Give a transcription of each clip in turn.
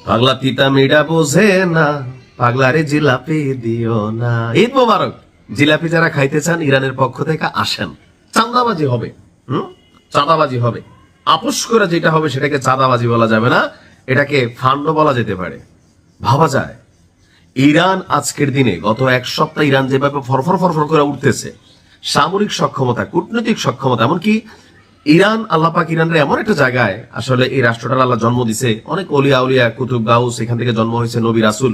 পাগলা তিতা মিডা বোঝে না, পাগলারে জিলাপি দিও না। ঈদ মোবারক। জিলাপি যারা খাইতে চান ইরানের পক্ষ থেকে আসেন। চাঁদাবাজি হবে, চাঁদাবাজি হবে। আপোষ করে যেটা হবে সেটাকে চাঁদাবাজি বলা যাবে না, এটাকে ফান্ড বলা যেতে পারে। ভাবা যায় ইরান আজকের দিনে গত এক সপ্তাহ ইরান যেভাবে ফরফর ফরফর করে উঠতেছে, সামরিক সক্ষমতা, কূটনৈতিক সক্ষমতা, এমনকি ইরান, আল্লাহ পাক ইরানের এমন একটা জায়গায় আসলে এই রাষ্ট্রটার আল্লাহ জন্ম দিছে, অনেক অলিয়া উলিয়া কুতুব গাউস এখান থেকে জন্ম হয়েছে, নবী রাসূল।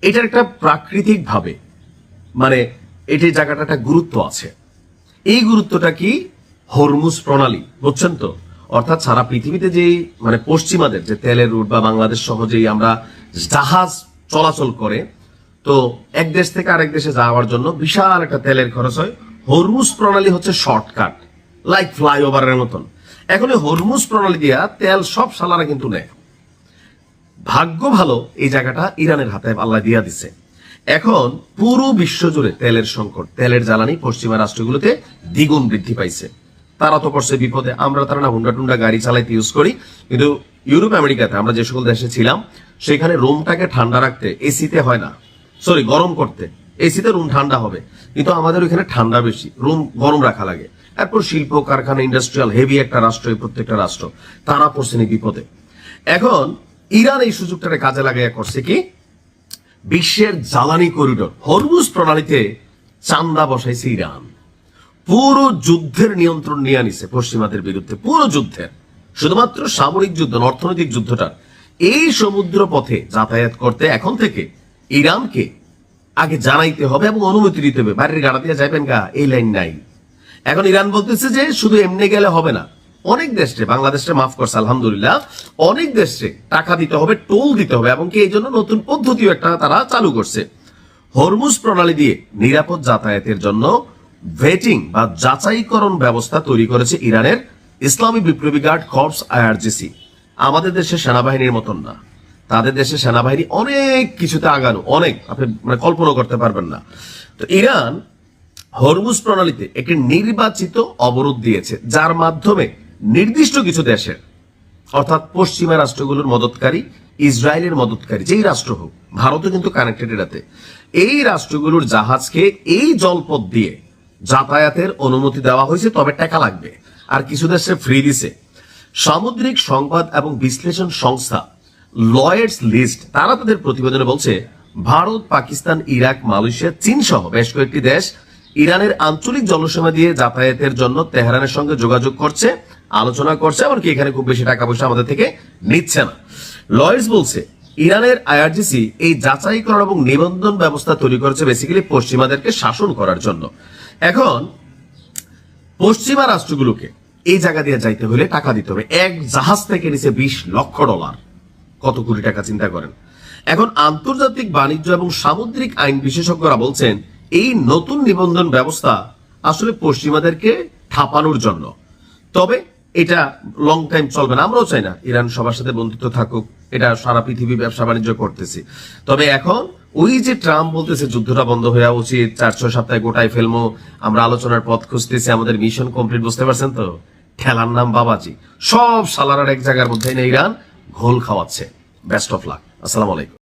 এটার একটা প্রাকৃতিক ভাবে মানে এটি জায়গাটা একটা গুরুত্ব আছে। এই গুরুত্বটা কি? হরমুজ প্রণালী, বুঝছেন তো? অর্থাৎ সারা পৃথিবীতে যে মানে পশ্চিমাদের যে তেলের রুট বা বাংলাদেশ সহজেই আমরা জাহাজ চলাচল করে, তো এক দেশ থেকে আরেক দেশে যাওয়ার জন্য বিশাল একটা তেলের খরচ হয়। হরমুজ প্রণালী হচ্ছে শর্টকাট, লাইক ফ্লাইওভারের মতন। এখন এই হরমুজ প্রণালী দিয়া তেল সব সালারা কিন্তু নেয়। ভাগ্য ভালো এই জায়গাটা ইরানের হাতে আল্লাহ দিয়া দিছে। এখন পুরো বিশ্ব জুড়ে তেলের সংকট, তেলের জ্বালানি পশ্চিমা রাষ্ট্রগুলোতে দ্বিগুণ বৃদ্ধি পাইছে। তারা তো পড়ছে বিপদে। আমরা তারা না হুন্ডা টুন্ডা গাড়ি চালাইতে ইউজ করি, কিন্তু ইউরোপ আমেরিকাতে আমরা যে সকল দেশে ছিলাম সেখানে রুমটাকে ঠান্ডা রাখতে এসিতে হয় না, সরি গরম করতে এসিতে রুম ঠান্ডা হবে, কিন্তু আমাদের ওইখানে ঠান্ডা বেশি, রুম গরম রাখা লাগে। এরপর শিল্প কারখানা, ইন্ডাস্ট্রিয়াল হেভি একটা রাষ্ট্র, এই প্রত্যেকটা রাষ্ট্র, তারা পড়ছে বিপদে। এখন ইরান এই সুযোগটাকে কাজে লাগাইয়া করছে কি, বিশ্বের জ্বালানি করিডোর হরমুজ প্রণালীতে চান্দা বসাইছে ইরান। পুরো যুদ্ধের নিয়ন্ত্রণ নিয়ে নিছে পশ্চিমাদের বিরুদ্ধে, পুরো যুদ্ধের, শুধুমাত্র সামরিক যুদ্ধ, অর্থনৈতিক যুদ্ধটা। এই সমুদ্র পথে যাতায়াত করতে এখন থেকে ইরানকে আগে জানাইতে হবে এবং অনুমতি দিতে হবে। বাড়ির গাড়া দিয়ে যাবেন গা, এই লাইন নাই। এখন ইরান বলতেছে যে শুধু এমনি গেলে হবে না, অনেক দেশে, বাংলাদেশে মাফ করছে আলহামদুলিল্লাহ, অনেক দেশে টাকা দিতে হবে, টোল দিতে হবে, এবং কি এই জন্য নতুন পদ্ধতিও একটা তারা চালু করছে। হরমুজ প্রণালী দিয়ে নিরাপদ যাতায়াতের জন্য ভেটিং বা যাচাইকরণ ব্যবস্থা তৈরি করেছে ইরানের ইসলামী বিপ্লবী গার্ড কর্পস, আইআরজিসি। আমাদের দেশের সেনাবাহিনীর মতন না, তাদের দেশের সেনাবাহিনী অনেক কিছুতে আগানো, অনেক, আপনি মানে কল্পনা করতে পারবেন না। তো ইরান হরমুজ প্রণালীতে একটি নির্বাচিত অবরোধ দিয়েছে, যার মাধ্যমে নির্দিষ্ট কিছু দেশের, অর্থাৎ পশ্চিমা রাষ্ট্রগুলোর মদতকারী, ইসরায়েলের মদতকারী যেই রাষ্ট্র হোক, ভারতও কিন্তু কানেক্টেড এটাতে, এই রাষ্ট্রগুলোর জাহাজকে এই জলপথ দিয়ে যাতায়াতের অনুমতি দেওয়া হয়েছে, তবে টাকা লাগবে। আর কিছু দেশে ফ্রি দিছে। সামুদ্রিক সংবাদ এবং বিশ্লেষণ সংস্থা লয়েডস লিস্ট, তারা তাদের প্রতিবেদনে বলছে ভারত, পাকিস্তান, ইরাক, মালয়েশিয়া, চীন সহ বেশ কয়েকটি দেশ ইরানের আঞ্চলিক জলসীমা দিয়ে যাতায়াতের জন্য তেহরানের সঙ্গে যোগাযোগ করছে, আলোচনা করছে, এমনকি এখানে খুব বেশি টাকা পয়সা আমাদের থেকে নিচ্ছে না। লয়েডস বলছে ইরানের আইআরজিসি এই যাচাইকরণ এবং নিবন্ধন ব্যবস্থা তৈরি করেছে বেসিক্যালি পশ্চিমাদেরকে শাসন করার জন্য। এখন পশ্চিমা রাষ্ট্রগুলোকে এই জায়গা দিয়ে যাইতে হলে টাকা দিতে হবে। এক জাহাজ থেকে নিচে $20 লক্ষ, কত কোটি টাকা চিন্তা করেন। এখন আন্তর্জাতিক বাণিজ্য এবং সামুদ্রিক আইন বিশেষজ্ঞরা বলছেন এই নতুন নিবন্ধন ব্যবস্থা আসলে পশ্চিমাদেরকে ঠাপানোর জন্য, তবে এটা লং টাইম চলবে না। আমরাও চাই না ইরান সবার সাথে বন্ধুত্ব থাকুক, এটা সারা পৃথিবী ব্যবসা বাণিজ্য করতেছি। তবে এখন ওই যে ট্রাম্প বলতেছে যুদ্ধটা বন্ধ হওয়া উচিত, 4-6 সপ্তাহে গোটায় ফেলবো, আমরা আলোচনার পথ খুঁজতেছি, আমাদের মিশন কমপ্লিট, বুঝতে পারছেন তো? ঠেলার নাম বাবাজি। সব সালারার এক জায়গার মধ্যে ইরান ঘোল খাওয়াচ্ছে। Best of luck. আসসালামু আলাইকুম।